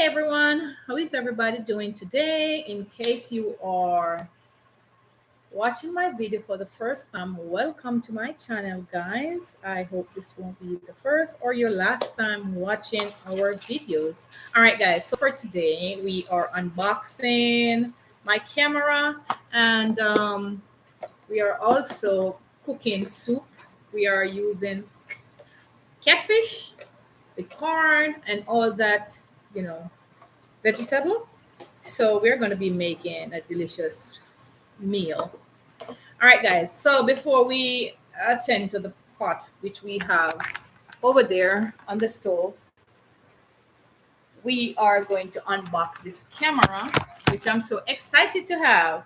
everyone, how is everybody doing today? In case you are watching my video for the first time, welcome to my channel, guys. I hope this won't be the first or your last time watching our videos. All right, guys, so for today, we are unboxing my camera and we are also cooking soup. We are using catfish with corn and all that, you know, vegetable. So we're going to be making a delicious meal. All right, guys. So before we attend to the pot, which we have over there on the stove, we are going to unbox this camera, which I'm so excited to have.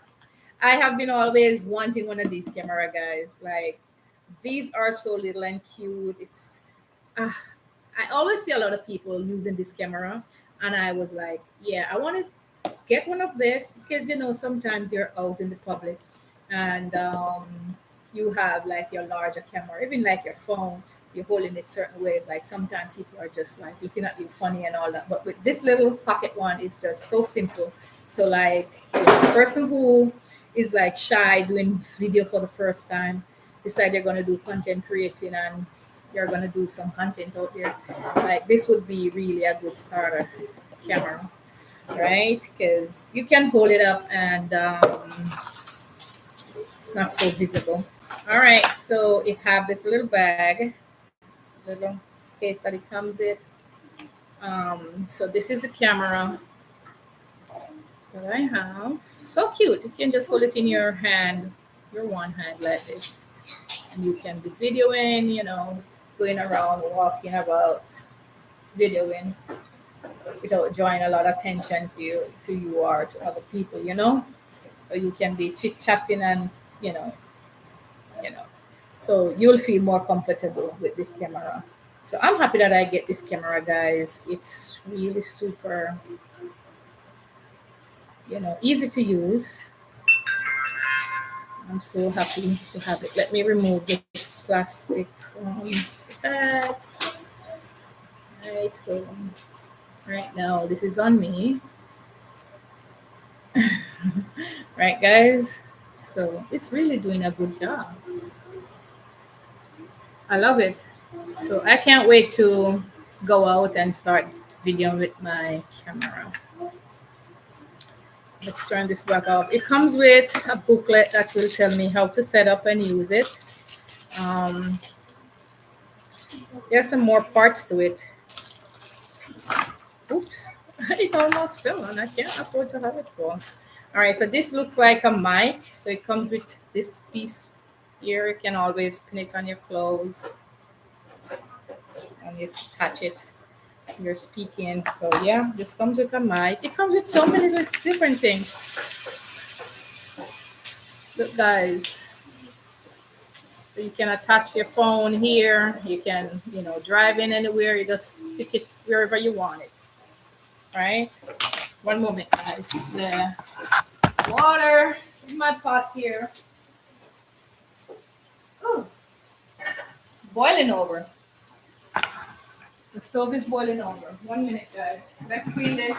I have been always wanting one of these camera, guys. Like these are so little and cute. Uh, I always see a lot of people using this camera, and I was like, yeah, I want to get one of this because sometimes you're out in the public and you have like your larger camera, even like your phone, you're holding it certain ways. Like sometimes people are just like looking at you funny and all that. But with this little pocket one, it's just so simple. So like a person who is like shy doing video for the first time, decide they're gonna do content creating and you're gonna do some content out there. Like this would be really a good starter camera, right? Because you can hold it up and it's not so visible. All right, so it have this little bag, little case that it comes with. So this is the camera that I have. So cute. You can just hold it in your hand, your one hand like this, and you can be videoing. Going around, walking about, videoing without drawing a lot of attention to you or to other people. Or you can be chit chatting and you know you know so you'll feel more comfortable with this camera. So I'm happy that I get this camera, guys. It's really super easy to use. I'm so happy to have it. Let me remove this plastic bag. Right, so right now this is on me. Right, guys, so it's really doing a good job. I love it. So I can't wait to go out and start videoing with my camera. Let's turn this back off. It comes with a booklet that will tell me how to set up and use it. Um, there's some more parts to it. Oops, it almost fell and I can't afford to have it for. All right, so this looks like a mic. So it comes with this piece here. You can always pin it on your clothes and you attach it. You're speaking. So yeah, this comes with a mic. It comes with so many different things. Look, guys. So you can attach your phone here. You can, drive in anywhere. You just stick it wherever you want it. Right? One moment, guys. The water in my pot here. Oh, it's boiling over. The stove is boiling over. 1 minute, guys. Let's clean this.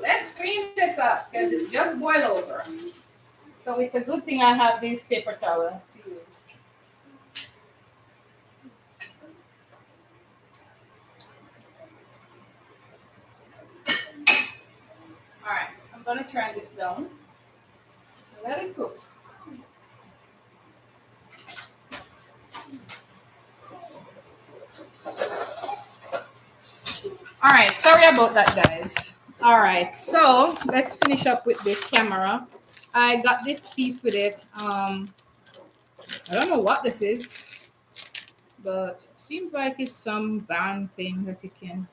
Let's clean this up because it just boiled over. So it's a good thing I have this paper towel to use. All right, I'm gonna turn this down. Let it cook. All right, sorry about that, guys. All right, so let's finish up with the camera. I got this piece with it. I don't know what this is, but it seems like it's some band thing that you can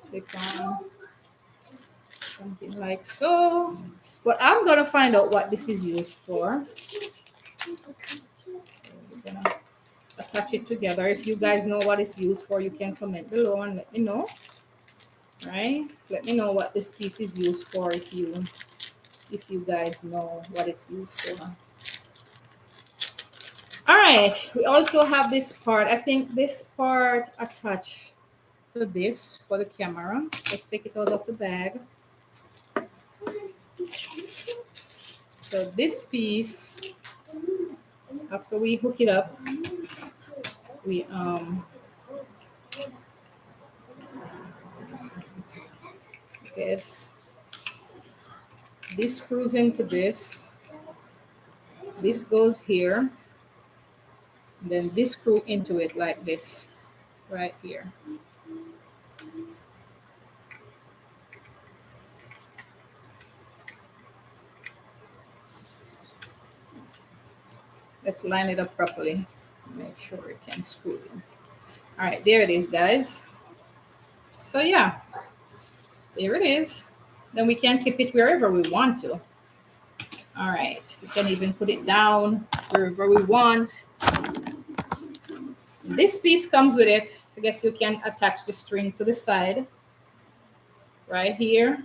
click on, something like so. But I'm gonna find out what this is used for. We're gonna attach it together. If you guys know what it's used for, you can comment below and let me know. Right? Let me know what this piece is used for if you guys know what it's used for. All right, we also have this part. I think this part attached to this for the camera. Let's take it out of the bag. So this piece, after we hook it up, we guess this screws into this. This goes here. Then this screw into it like this, right here. Let's line it up properly. Make sure it can screw in. All right, there it is, guys. So yeah, there it is. Then we can keep it wherever we want to. All right, we can even put it down wherever we want. This piece comes with it. I guess you can attach the string to the side right here.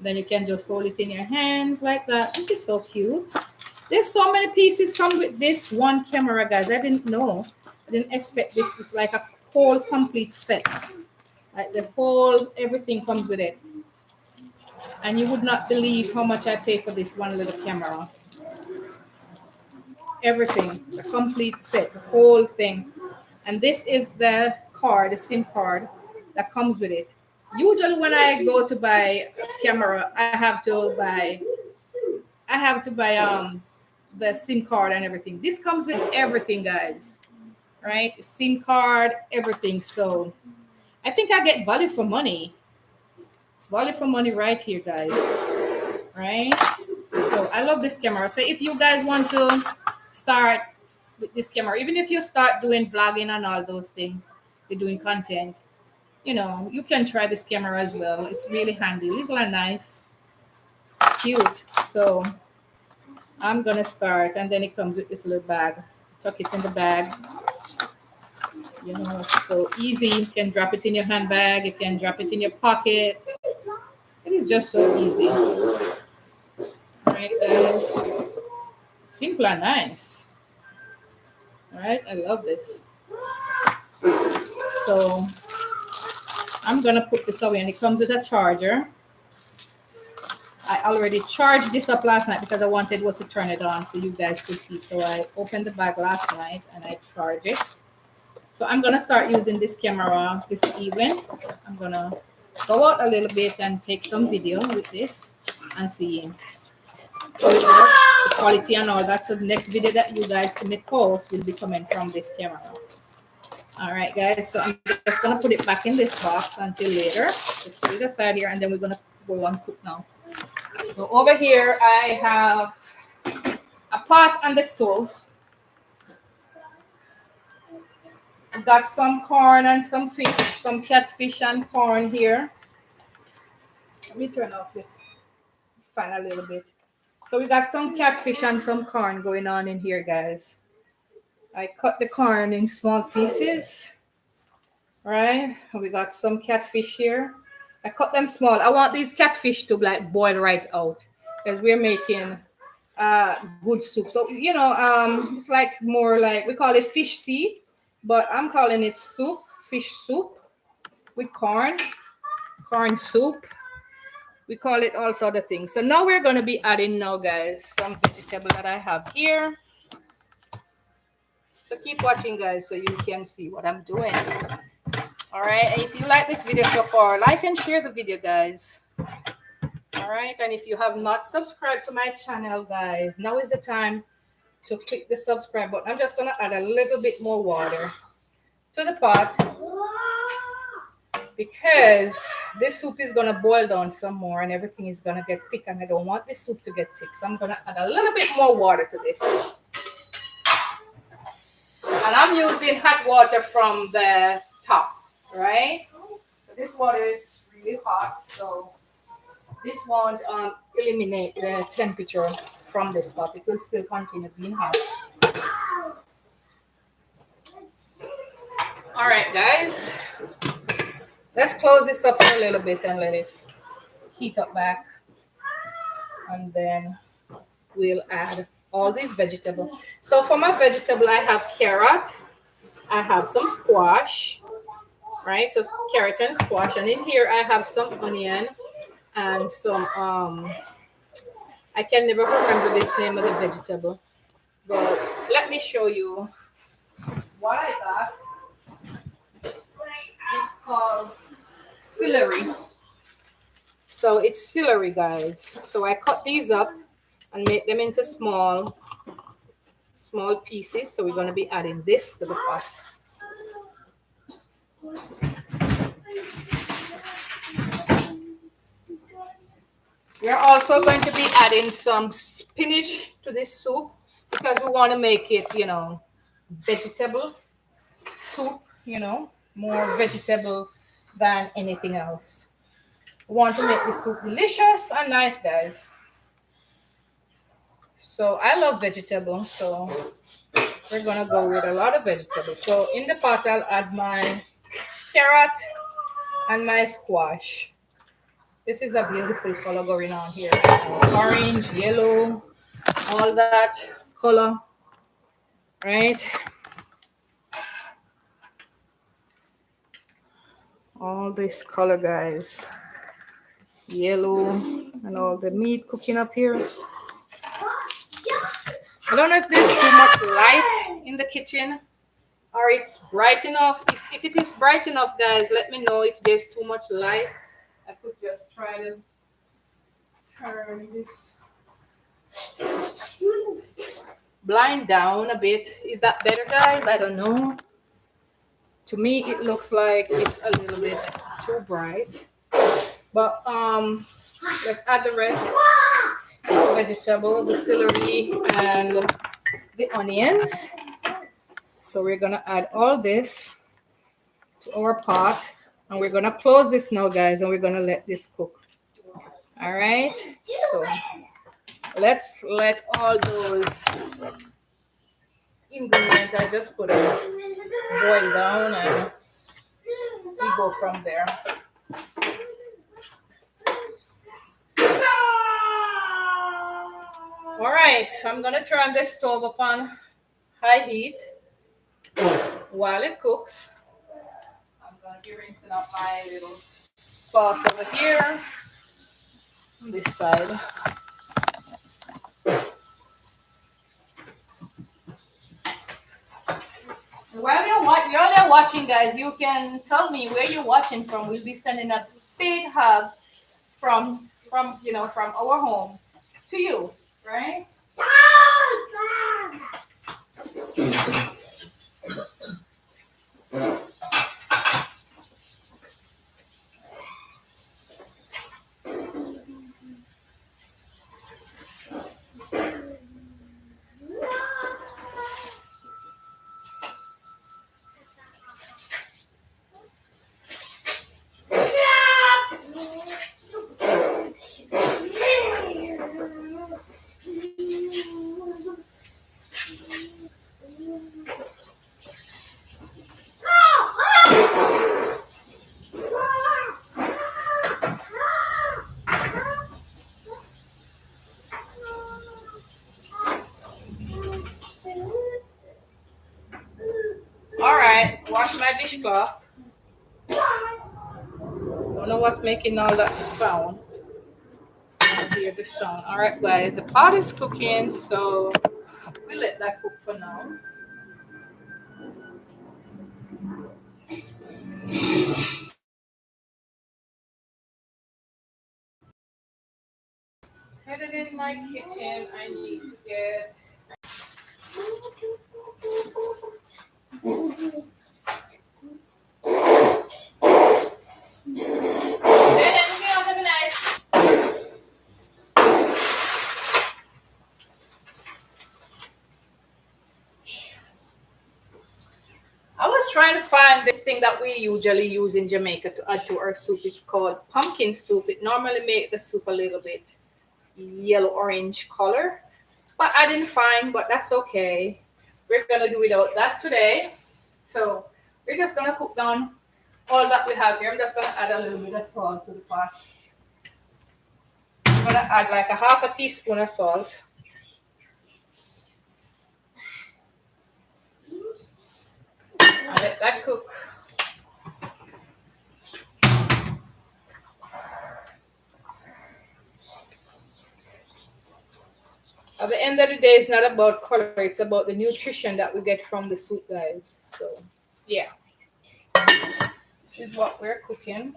Then you can just hold it in your hands like that. This is so cute. There's so many pieces come with this one camera, guys. I didn't know. I didn't expect this is like a whole complete set. Like the whole everything comes with it. And you would not believe how much I pay for this one little camera. Everything, the complete set, the whole thing. And this is the card, the SIM card that comes with it. Usually when I go to buy a camera, I have to buy the SIM card and everything. This comes with everything, guys. Right? SIM card, everything. So I think I get value for money. It's value for money right here, guys. Right? So I love this camera. So if you guys want to start with this camera, even if you start doing vlogging and all those things, you're doing content, you know, you can try this camera as well. It's really handy, little and nice, cute. So I'm gonna start, and then it comes with this little bag. Tuck it in the bag. You know, so easy. You can drop it in your handbag. You can drop it in your pocket. It is just so easy. All right, guys. Simple and nice. All right, I love this. So I'm gonna put this away, and it comes with a charger. I already charged this up last night because I wanted was to turn it on so you guys could see. So I opened the bag last night and I charged it. So I'm gonna start using this camera this evening. I'm gonna go out a little bit and take some video with this and see how it works, the quality and all that. So the next video that you guys see me post will be coming from this camera. All right, guys. So I'm just gonna put it back in this box until later. Just put it aside here, and then we're gonna go and cook now. So over here, I have a pot on the stove. I've got some corn and some fish, some catfish and corn here. Let me turn off this fan a little bit. So we got some catfish and some corn going on in here, guys. I cut the corn in small pieces. Right? We got some catfish here. I cut them small. I want these catfish to like boil right out because we're making good soup. So you know, it's like more like we call it fish tea, but I'm calling it soup, fish soup with corn soup. We call it all sort of things. So now we're gonna be adding now, guys, some vegetable that I have here. So keep watching, guys, so you can see what I'm doing. All right, and if you like this video so far, like and share the video, guys. All right, and if you have not subscribed to my channel, guys, now is the time to click the subscribe button. I'm just gonna add a little bit more water to the pot because this soup is gonna boil down some more and everything is gonna get thick, and I don't want this soup to get thick, so I'm gonna add a little bit more water to this. And I'm using hot water from the top, right? So this water is really hot, so this won't eliminate the temperature from this pot. It will still continue being hot. All right, guys. Let's close this up for a little bit and let it heat up back. And then we'll add all these vegetables. So for my vegetable, I have carrot, I have some squash, right? So carrot and squash, and in here I have some onion and some I can never remember this name of the vegetable, but let me show you what I got. It's called celery. So it's celery, guys. So I cut these up and make them into small pieces. So we're going to be adding this to the pot. We're also going to be adding some spinach to this soup because we want to make it, vegetable soup, more vegetable than anything else. We want to make the soup delicious and nice, guys. So I love vegetables, so we're gonna go with a lot of vegetables. So in the pot, I'll add my carrot and my squash. This is a beautiful color going on here. Orange, yellow, all that color, right? All this color, guys. Yellow and all the meat cooking up here. I don't know if there's too much light in the kitchen or it's bright enough. If it is bright enough, guys, let me know if there's too much light. I could just try to turn this blind down a bit. Is that better, guys? I don't know. To me, it looks like it's a little bit too bright. But let's add the rest. The vegetable, the celery, and the onions. So we're gonna add all this to our pot, and we're gonna close this now, guys, and we're gonna let this cook. All right. So let's let all those ingredients I just put in boil down, and we go from there. All right, so I'm gonna turn this stove upon high heat while it cooks. I'm gonna be rinsing up my little pot over here on this side. While you're watching, guys, you can tell me where you're watching from. We'll be sending a big hug from our home to you, right? All right, wash my dishcloth. Don't know what's making all that sound. I hear the sound. All right, guys, the pot is cooking, so we'll let that cook for now. Headed in my kitchen, I need to get. I was trying to find this thing that we usually use in Jamaica to add to our soup. It's called pumpkin soup. It normally makes the soup a little bit yellow orange color, but I didn't find. But that's okay. We're gonna do without that today. So we're just gonna cook down all that we have here. I'm just gonna add a little bit of salt to the pot. I'm gonna add like a half a teaspoon of salt. I let that cook. At the end of the day, it's not about color, it's about the nutrition that we get from the soup, guys. So, yeah, this is what we're cooking.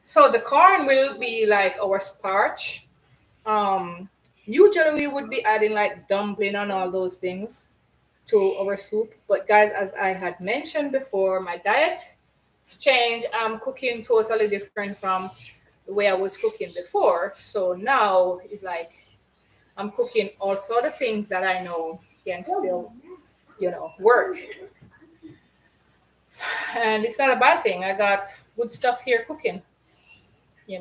So, the corn will be like our starch. Usually, we would be adding like dumpling and all those things to our soup. But, guys, as I had mentioned before, my diet has changed. I'm cooking totally different from the way I was cooking before. So, now it's like I'm cooking all sort of things that I know can still, work. And it's not a bad thing. I got good stuff here cooking.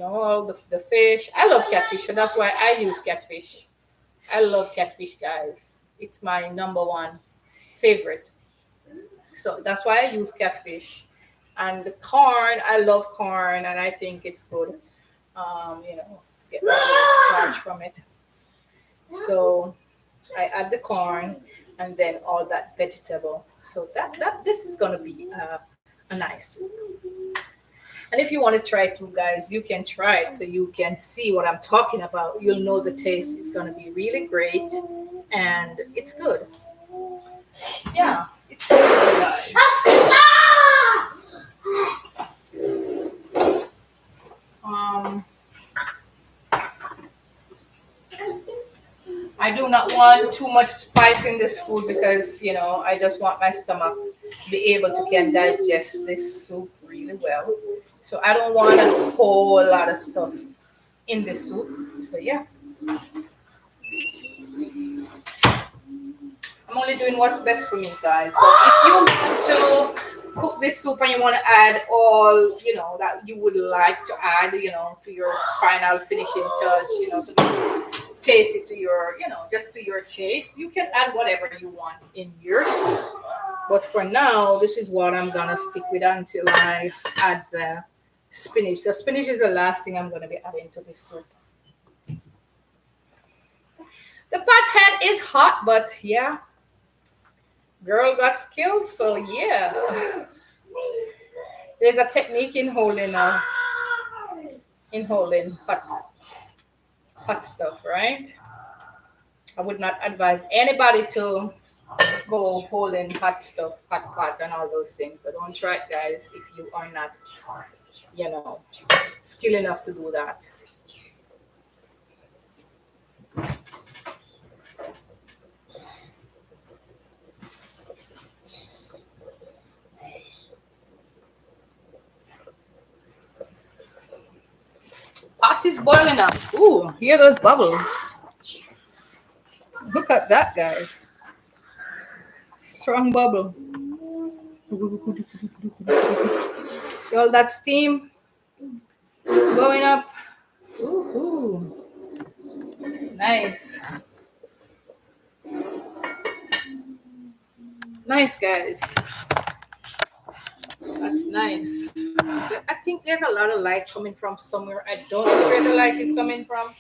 All the fish. I love catfish, so that's why I use catfish. I love catfish, guys. It's my number one favorite. So that's why I use catfish. And the corn, I love corn, and I think it's good. Get all the starch from it. So I add the corn and then all that vegetable. So that this is gonna be a nice soup. And if you want to try it too, guys, you can try it so you can see what I'm talking about. You'll know the taste is gonna be really great, and it's good. Yeah, it's so good, guys. Um, I do not want too much spice in this food because I just want my stomach to be able to can digest this soup really well. So I don't want a whole lot of stuff in this soup. So yeah, I'm only doing what's best for me, guys. But if you want to cook this soup and you want to add all that you would like to add, to your final finishing touch, to taste it to your, just to your taste. You can add whatever you want in your soup. But for now, this is what I'm gonna stick with until I add the spinach. So spinach is the last thing I'm gonna be adding to this soup. The pot head is hot, but yeah, girl got skills. So yeah, there's a technique in holding hot stuff, right? I would not advise anybody to go holding hot stuff, hot pot, and all those things. So don't try it, guys, if you are not, you know, skilled enough to do that. Pot is boiling up. Ooh, hear those bubbles. Look at that, guys. Strong bubble. All that steam going up. Ooh, nice. Nice, guys. That's nice. I think there's a lot of light coming from somewhere. I don't know where the light is coming from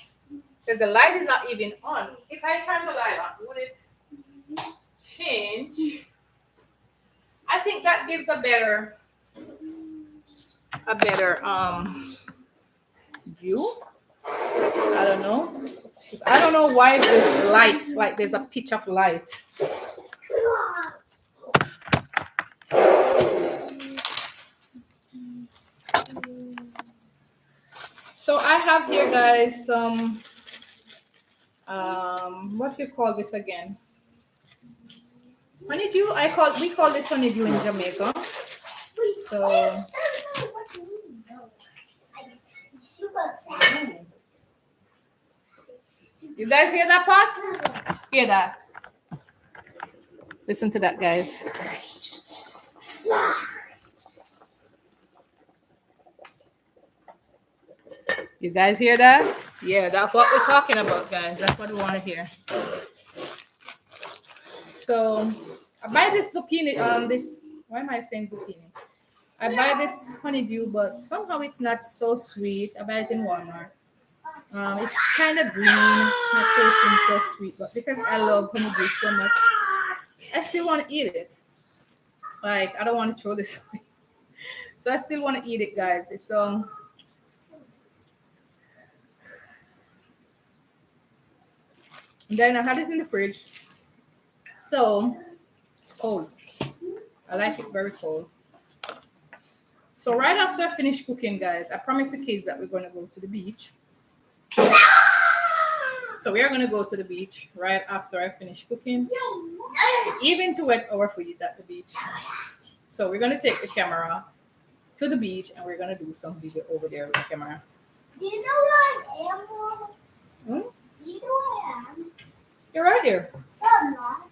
because the light is not even on. If I turn the light on, would it change? I think that gives a better view. I don't know. 'Cause I don't know why there's light, like there's a pitch of light. So I have here, guys, some what do you call this again? Honeydew. We call this honeydew in Jamaica. So you guys hear that pot? Hear that? Listen to that, guys. You guys hear that? Yeah, that's what we're talking about, guys. That's what we want to hear. So I buy this zucchini. This why am I saying zucchini? I buy this honeydew, but somehow it's not so sweet. I buy it in Walmart. It's kind of green, not tasting so sweet, but because I love honeydew so much, I still want to eat it. Like I don't want to throw this away, so I still want to eat it, guys. It's then I had it in the fridge, so it's cold. I like it very cold. So right after I finish cooking, guys, I promised the kids that we're going to go to the beach. So we are going to go to the beach right after I finish cooking, even to wet our feet at the beach. So we're going to take the camera to the beach and we're going to do some video over there with the camera. Do you know where I am, Mom? Hmm? Do you know where I am? You're right here. No, I'm not.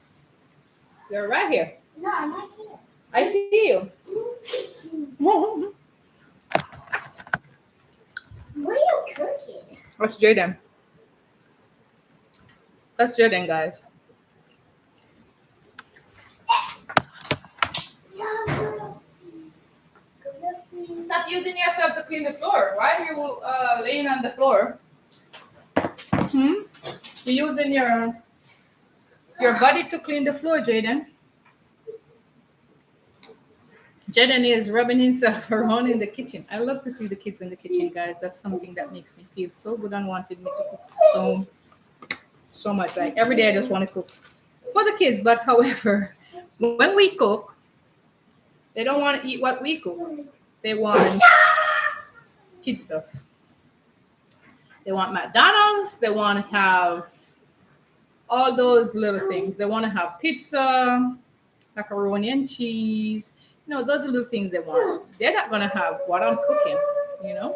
You're right here. No, I'm not here. I see you. What are you cooking? That's Jaden. That's Jaden, guys. Stop using yourself to clean the floor. Why are you laying on the floor? Hmm? You're using your body to clean the floor, Jaden. Jaden is rubbing himself around in the kitchen. I love to see the kids in the kitchen, guys. That's something that makes me feel so good and wanted me to cook so much. Like every day I just want to cook for the kids. But however, when we cook, they don't want to eat what we cook. They want kid stuff. They want McDonald's. They want to have all those little things. They want to have pizza, macaroni and cheese. You know, those are little things they want. They're not going to have what I'm cooking, you know?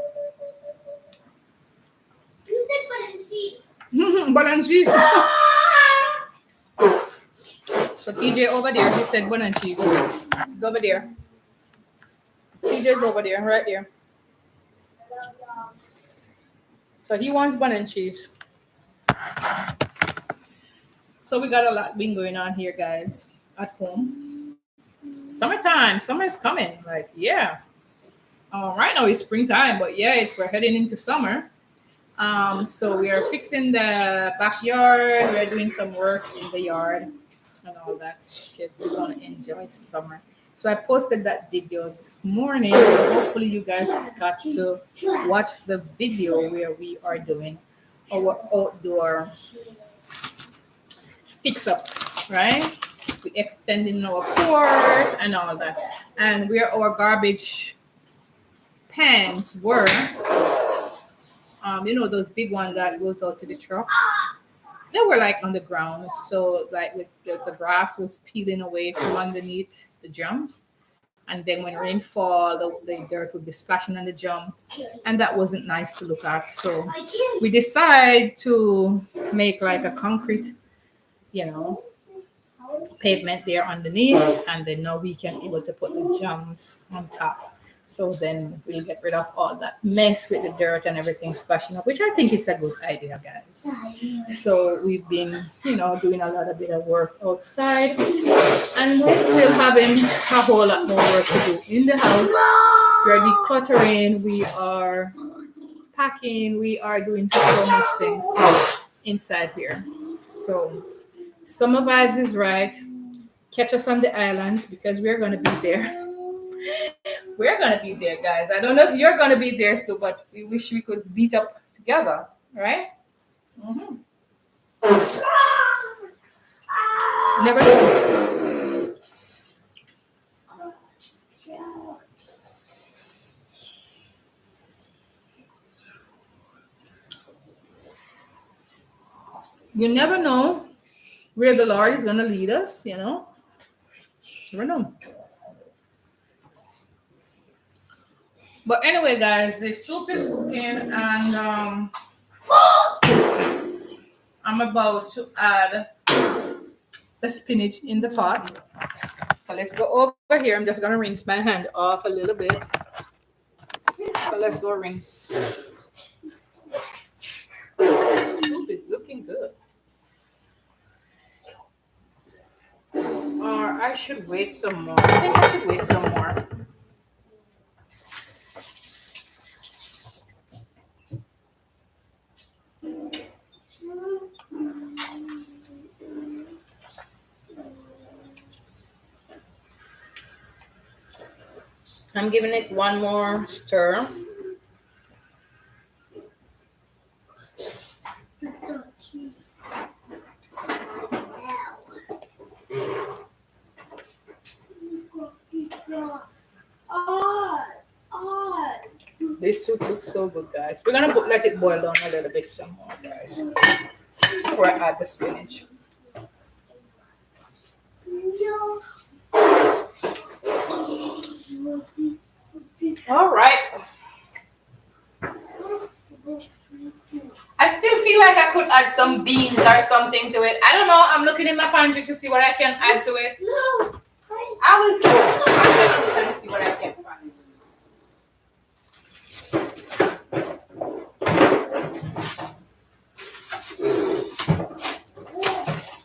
You said butter and cheese. Bun and cheese. So TJ over there, he said bun and cheese. It's over there. TJ's over there, right there. So he wants bun and cheese. So we got a lot been going on here, guys, at home. Summertime, summer is coming. Like, yeah. Right now it's springtime, but yeah, we're heading into summer. So we are fixing the backyard. We're doing some work in the yard and all that because we want to enjoy summer. So I posted that video this morning. So hopefully you guys got to watch the video where we are doing our outdoor fix up, right? We extending our porch and all that. And where our garbage pans were, you know, those big ones that goes out to the truck. They were like on the ground, so like the grass was peeling away from underneath the drums, and then when rain fall, the dirt would be splashing on the drum, and that wasn't nice to look at. So we decide to make like a concrete, you know, pavement there underneath, and then now we can able to put the drums on top. So then we'll get rid of all that mess with the dirt and everything splashing up, which I think it's a good idea, guys. So we've been, you know, doing a lot of bit of work outside, and we're still having a whole lot more work to do in the house. We are decluttering, we are packing, we are doing so much things inside here. So summer vibes is right. Catch us on the islands because we're gonna be there. We're gonna be there, guys. I don't know if you're gonna be there still, but we wish we could meet up together, right? Mm-hmm. Never know. You never know where the Lord is gonna lead us, you know. Never know. But anyway, guys, the soup is cooking, and I'm about to add the spinach in the pot. So let's go over here. I'm just gonna rinse my hand off a little bit. So let's go rinse. Soup is looking good. Or I should wait some more. I think I should wait some more. I'm giving it one more stir. This soup looks so good, guys. We're gonna let it boil down a little bit some more, guys, before I add the spinach. All right. I still feel like I could add some beans or something to it. I don't know. I'm looking in my pantry to see what I can add to it. I will see. I'm going to see what I can find.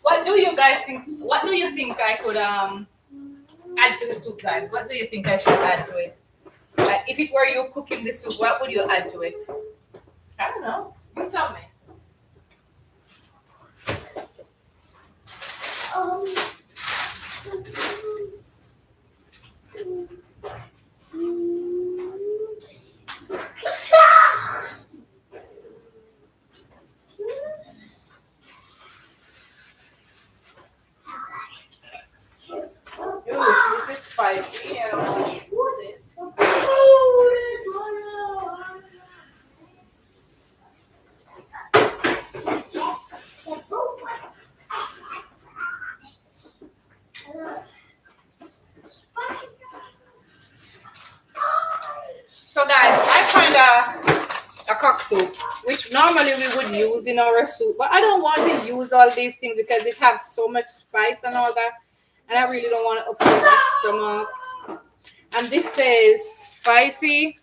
What do you guys think? What do you think I could add to the soup, guys? What do you think I should add to it? If it were you cooking the soup, what would you add to it? I don't know. You tell me. Um, Ooh, this is spicy. I don't know. So guys, I find a cock soup, which normally we would use in our soup, but I don't want to use all these things because it have so much spice and all that, and I really don't want to upset my stomach. And this says spicy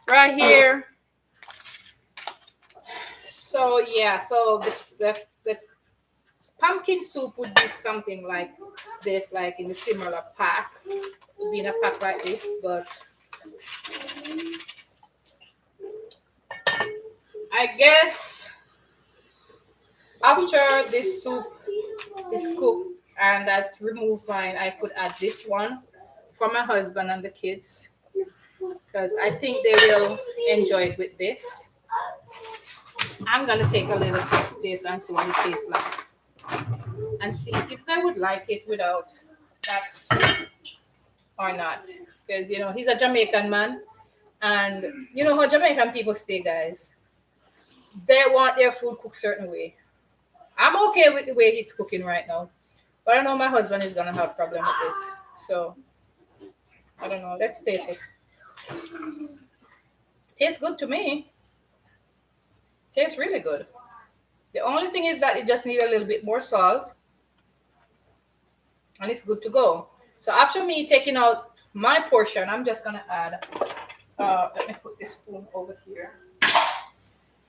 right here. So yeah, so the pumpkin soup would be something like this, like in a similar pack, be in a pack like this, but I guess after this soup is cooked and I remove mine, I could add this one for my husband and the kids because I think they will enjoy it with this. I'm gonna take a little taste and see what it tastes like and see if they would like it without that soup or not. Because he's a Jamaican man, and you know how Jamaican people stay, guys. They want their food cooked certain way. I'm okay with the way it's cooking right now, but I know my husband is gonna have problem with this. So I don't know. Let's taste it. Tastes good to me. Tastes really good. The only thing is that it just need a little bit more salt, and it's good to go. So after me taking out my portion, I'm just gonna add. Let me put this spoon over here.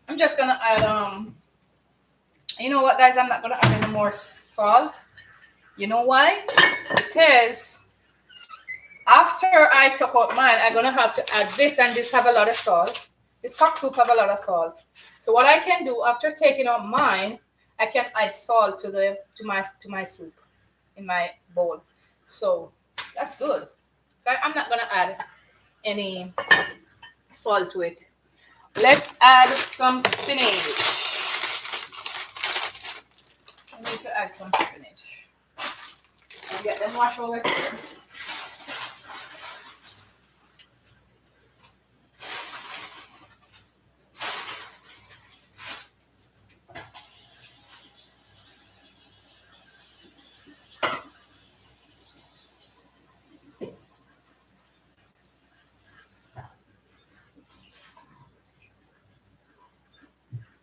I'm just gonna add. You know what, guys? I'm not gonna add any more salt. You know why? Because after I took out mine, I'm gonna have to add this, and this have a lot of salt. This cock soup have a lot of salt. So what I can do after taking out mine, I can add salt to my soup in my bowl. So that's good. So I'm not gonna add any salt to it. Let's add some spinach. I need to add some spinach. I'll get them washed over here.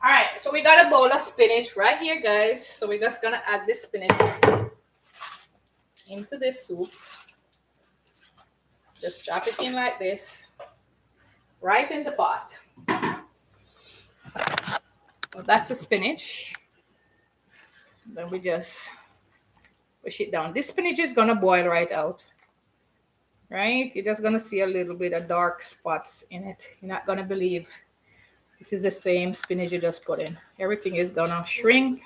All right, so we got a bowl of spinach right here, guys. So we're just gonna add this spinach into this soup. Just drop it in like this, right in the pot. Well, that's the spinach. Then we just push it down. This spinach is gonna boil right out. Right? You're just gonna see a little bit of dark spots in it. You're not gonna believe this is the same spinach you just put in. Everything is gonna shrink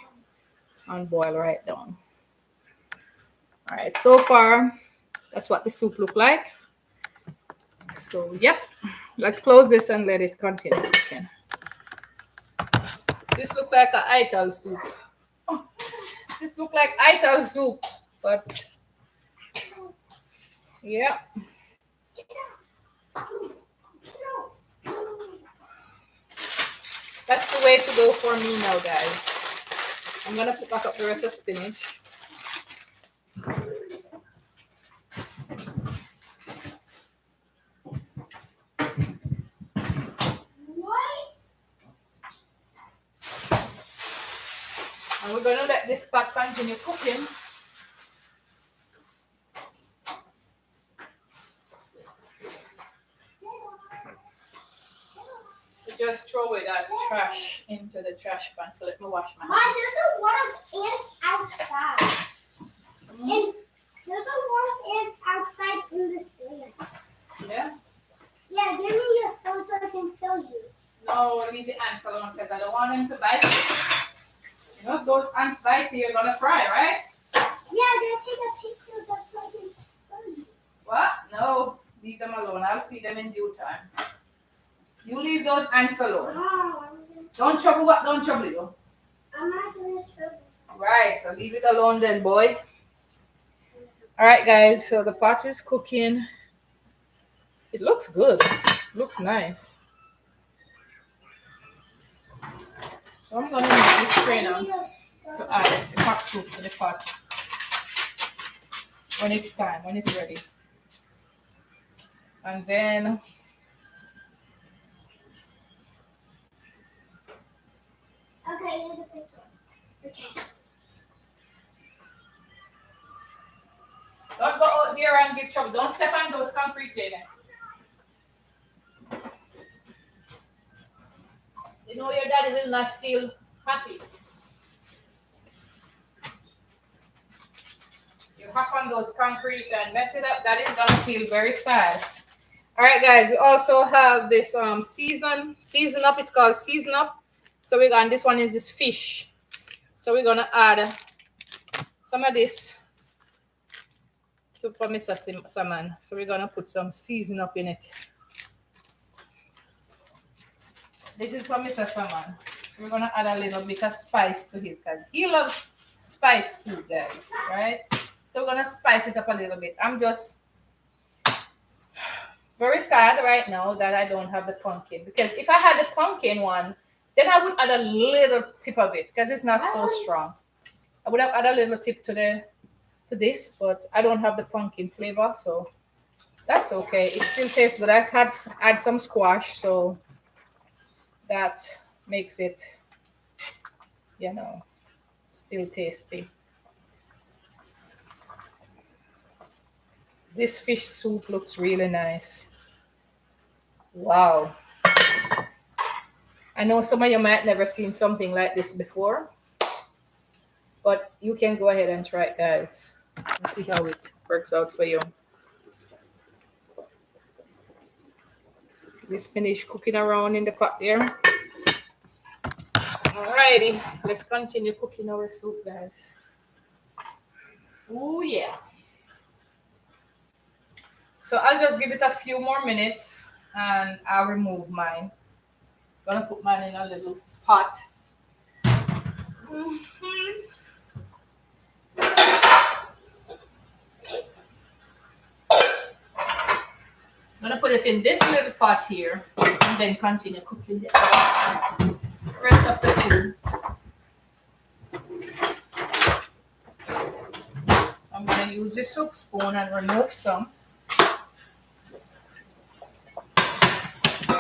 and boil right down. All right, so far that's what the soup look like. So yep, let's close this and let it continue cooking. This look like a ital soup. This look like ital soup, but yeah, that's the way to go for me now, guys. I'm gonna put back up the rest of spinach. What? And we're gonna let this pot continue cooking. We just throw away that trash into the trash pan. So let me wash my Mom, hands. there's a lot of ants outside. And there's a lot of ants outside in the sand. Yeah? Yeah, give me your phone so I can show you. No, leave the ants alone because I don't want them to bite you. You know, if those ants bite you, you're gonna cry, right? Yeah, I'm gonna take a picture of that so I can show you. What? No, leave them alone. I'll see them in due time. You leave those ants alone. Don't trouble you. I'm not gonna show you. Right, so leave it alone then, boy. Alright guys, so the pot is cooking. It looks good. Looks nice. So I'm gonna use this tray now to add the hot soup to the pot when it's time, when it's ready. And then Okay, here's the picture. Okay. don't go out there and get trouble. Don't step on those concrete there. You know your daddy will not feel happy. You hop on those concrete and mess it up, that is gonna feel very sad. Alright guys, we also have this season up, it's called season up. So we're gonna, this one is this fish. So we're gonna add some of this to for Mr. Salmon. So we're gonna put some season up in it. This is for Mr. Salmon. So we're gonna add a little bit of spice to his because he loves spice food, guys, right? So we're gonna spice it up a little bit. I'm just very sad right now that I don't have the pumpkin because if I had the pumpkin one, then I would add a little tip of it because it's not so strong. I would have added a little tip to this, but I don't have the pumpkin flavor, so that's okay. It still tastes good. I had add some squash, so that makes it, you know, still tasty. This fish soup looks really nice. Wow. I know some of you might never seen something like this before, but you can go ahead and try it, guys, and see how it works out for you. This finished cooking around in the pot there. Alrighty, let's continue cooking our soup, guys. Oh yeah. So I'll just give it a few more minutes and I'll remove mine. Gonna put mine in a little pot. Gonna put it in this little pot here and then continue cooking the rest of the food. I'm gonna use the soup spoon and remove some. Put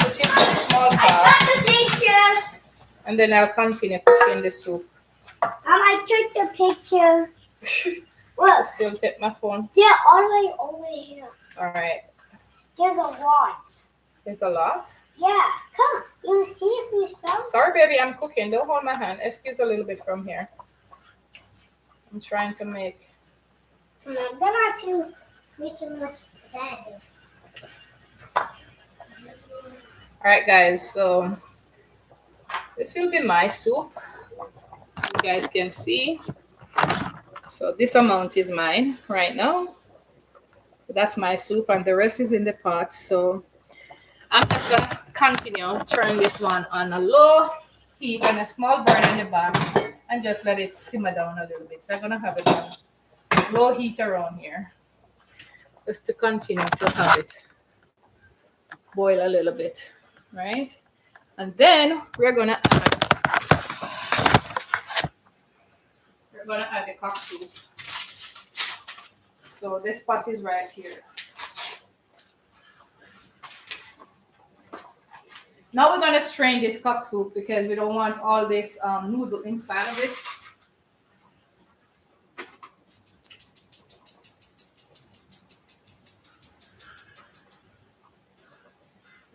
it in a small I pot got the picture. and then I'll continue cooking the soup. I took the picture. Look, Still take my phone. they're all the way over here. Alright. There's a lot. There's a lot. Yeah, come. You want to see it for yourself? Sorry, baby, I'm cooking. Don't hold my hand. Excuse a little bit from here. I'm trying to make. Then I have to make it look better. Alright, guys. So this will be my soup. You guys can see. So this amount is mine right now. That's my soup, and the rest is in the pot. So I'm just gonna continue turn this one on a low heat and a small burn in the back, and just let it simmer down a little bit. So I'm gonna have it on low heat around here, just to continue to have it boil a little bit, right? And then we're gonna add the cock soup. So this pot is right here. Now we're gonna strain this cock soup because we don't want all this noodle inside of it.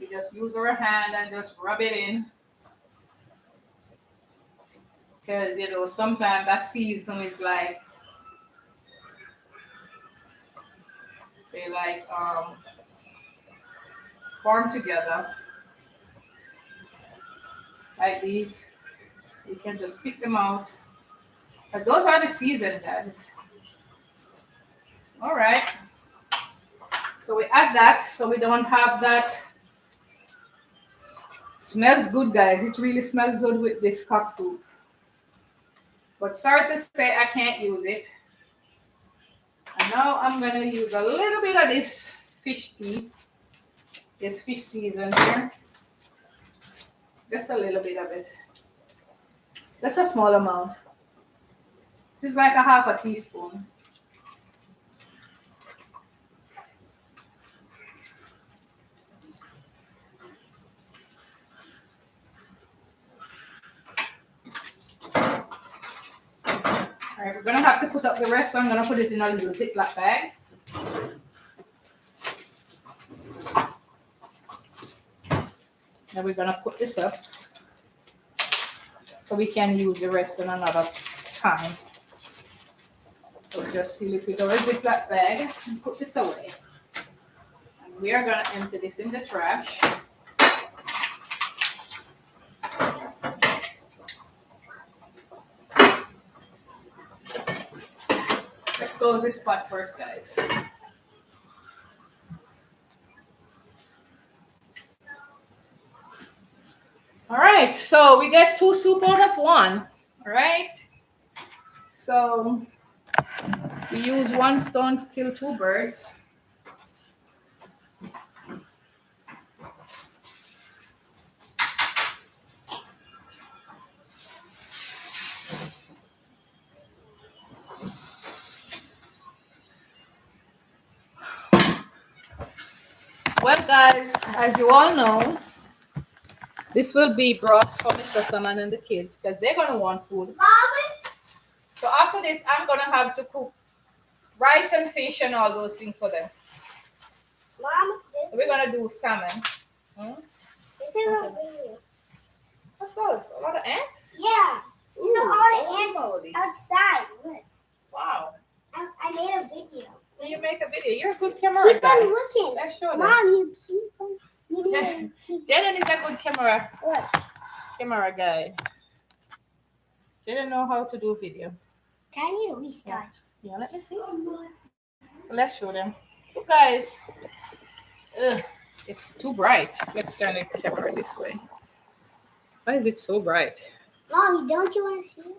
We just use our hand and just rub it in because sometimes that season is like they form together like these. You can just pick them out. But those are the season, guys. All right. So we add that so we don't have that. Smells good, guys. It really smells good with this cock soup. But sorry to say I can't use it. And now I'm gonna use a little bit of this fish tea, this fish season here. Just a little bit of it. Just a small amount. This is like a half a teaspoon. All right, we're gonna have to put up the rest, so I'm gonna put it in a little Ziploc bag. Now we're gonna put this up so we can use the rest in another time. So just seal it with our Ziploc bag and put this away. And we are gonna empty this in the trash. Let's close this pot first, guys. All right, so we get 2 soup out of 1. All right. So we use 1 stone to kill 2 birds. Well, guys, as you all know, this will be brought for Mr. Salmon and the kids because they're going to want food. Mommy? So after this, I'm going to have to cook rice and fish and all those things for them. Mom, We're going to do salmon. this is a video. What's those? A lot of ants? Yeah. Ooh, No, all the holy ants outside. Look. Wow. I made a video. Will you make a video? You're a good camera Keep guy. on looking. Let's show them. Mom, you keep on. You need to keep. Jaden is a good What? camera guy. Jaden know how to do video. Can you restart? Yeah, let me see. Let's show them. You guys, it's too bright. Let's turn the camera this way. Why is it so bright? Mommy, don't you want to see it?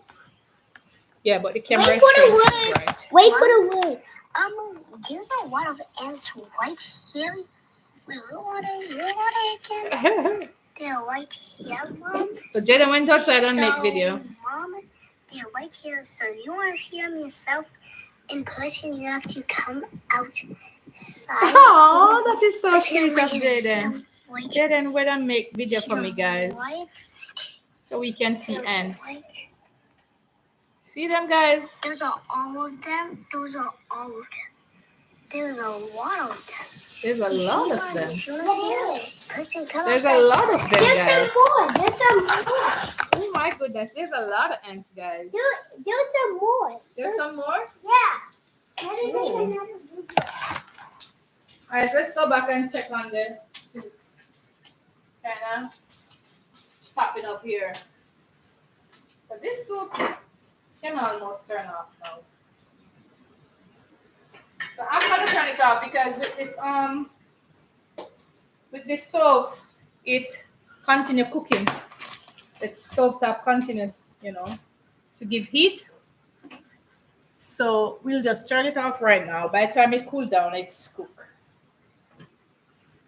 Yeah, but the camera Wait is for the too words. bright. Wait for the words. There's a lot of ants right here. Wait, what again? They're right here, Mom. So Jaden went outside and make video. Mom, they're right here. So you want to see them yourself in person? You have to come outside. Oh, that is so sweet of Jaden. Right, Jaden went and make video for me, guys, right, so we can see to ants. right. See them, guys? Those are all of them. Those are all of them. There's a lot of them. There's a lot of them. There's a lot of them, There's guys. some more. There's some more. Oh my goodness, there's a lot of ants, guys. There's some more. There's some more? Yeah. Ooh. Alright, so let's go back and check on the soup. Kinda popping up here. So this soup can almost turn off now. So I'm gonna turn it off because with this stove, it continue cooking. The stove top continue, you know, to give heat. So we'll just turn it off right now. By the time it cool down, it's cook.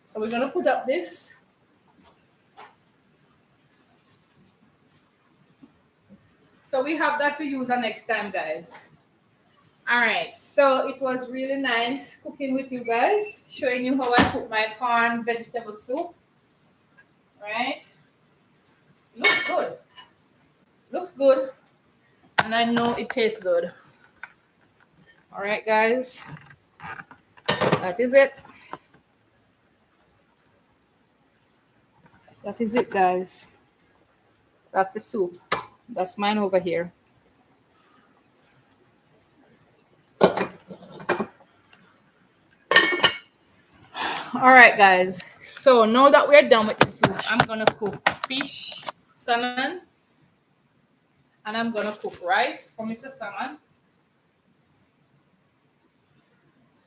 So we're gonna put up this. So we have that to use on next time, guys. All right. So it was really nice cooking with you guys, showing you how I cook my corn vegetable soup. Right? Looks good. Looks good. And I know it tastes good. All right, guys. That is it. That is it, guys. That's the soup. That's mine over here. All right, guys. So now that we're done with the soup, I'm gonna cook fish, salmon, and I'm gonna cook rice for Mr. Salmon.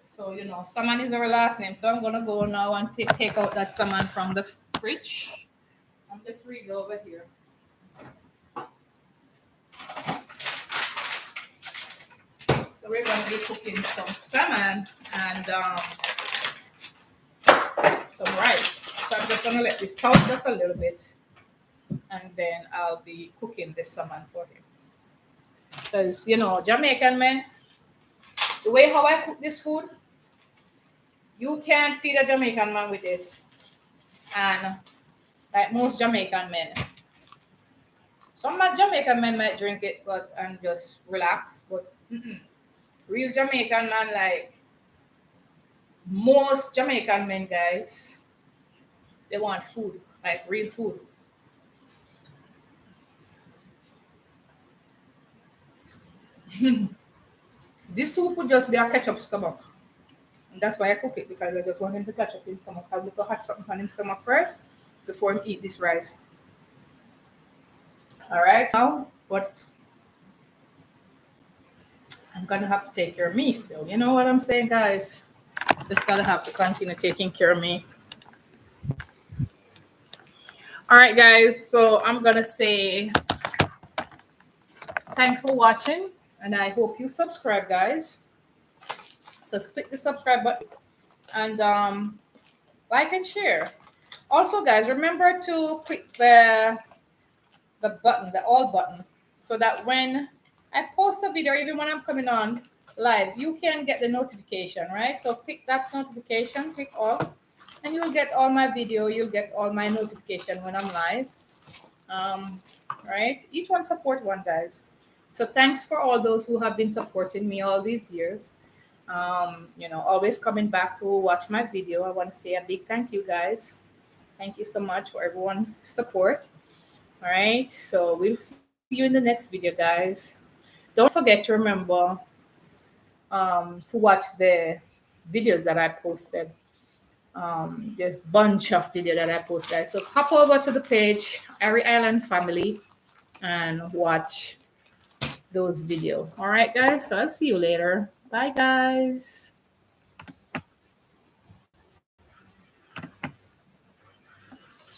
So you know, salmon is our last name. So I'm gonna go now and take out that salmon from the fridge, from the freezer over here. So we're gonna be cooking some salmon and some rice. So I'm just gonna let this cook just a little bit, and then I'll be cooking the salmon for him. Because you know, Jamaican men, the way how I cook this food, you can't feed a Jamaican man with this. And like most Jamaican men, some Jamaican men might drink it but and just relax, but real Jamaican man, like most Jamaican men, guys, they want food, like real food. This soup would just be a ketchup stomach. And that's why I cook it because I just want him to catch up in stomach. Have a little hot something on his stomach first before he eat this rice. All right, now what I'm gonna have to take care of me still. You know what I'm saying, guys? Just gotta have to continue taking care of me. All right, guys. So I'm gonna say thanks for watching, and I hope you subscribe, guys. So click the subscribe button and like and share. Also, guys, remember to click the button, the all button, so that when I post a video, even when I'm coming on live, you can get the notification, right? So click that notification, click all, and you'll get all my video, you'll get all my notification when I'm live. Um, right? Each one support one, guys. So thanks for all those who have been supporting me all these years. You know, always coming back to watch my video. I want to say a big thank you, guys. Thank you so much for everyone support. All right. So we'll see you in the next video, guys. Don't forget to remember to watch the videos that I posted. There's bunch of video that I post, guys. So hop over to the page, Ari Island Family, and watch those video. All right, guys. So I'll see you later. Bye, guys.